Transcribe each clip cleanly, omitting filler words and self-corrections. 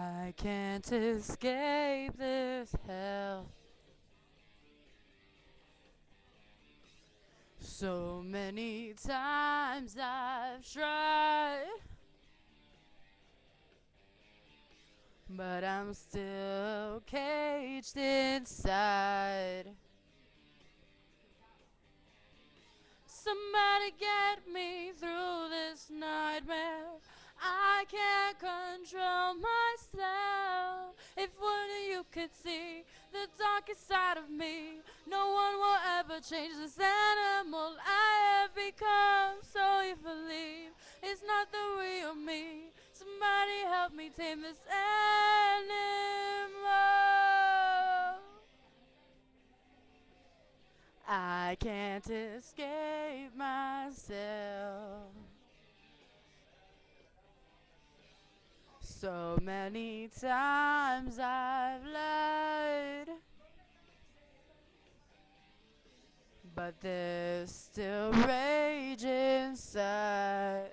I can't escape this hell. So many times I've tried, but I'm still caged inside. Somebody get me through this nightmare. I can't control myself. If only you could see the darkest side of me, no one will ever change this animal I have become. So if I leave, it's not the real me. Somebody help me tame this animal. I can't escape myself. So many times I've lied, but there's still rage inside.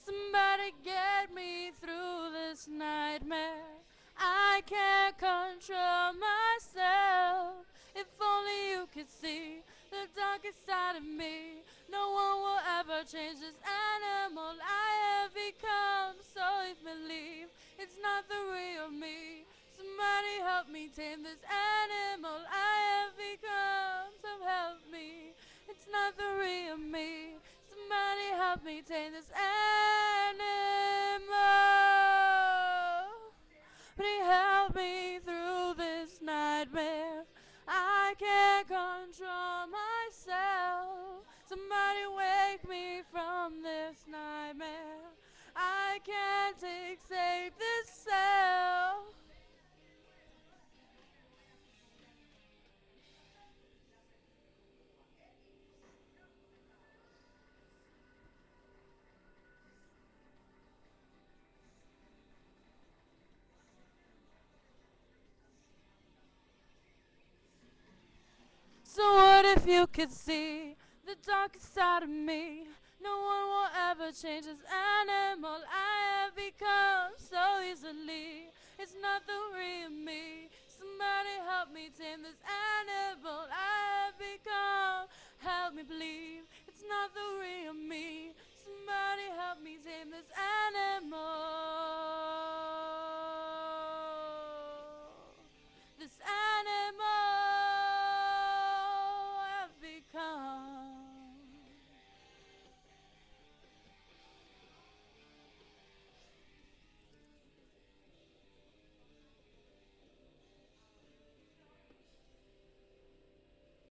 Somebody get me through this nightmare. I can't control myself. If only you could see the darkest side of me, no one will ever change this animal I have become. So if believe it's not the real me, somebody help me tame this animal I have become. So help me, it's not the real me. Somebody help me tame this animal. Please help me through this nightmare. I can't control myself. Somebody wake me from this nightmare. I can't escape this cell. So what if you could see the darkest side of me? No one will ever change this animal I have become so easily. It's not the real me. Somebody help me tame this animal I have become. Help me believe it's not the real me. Somebody help me tame this animal.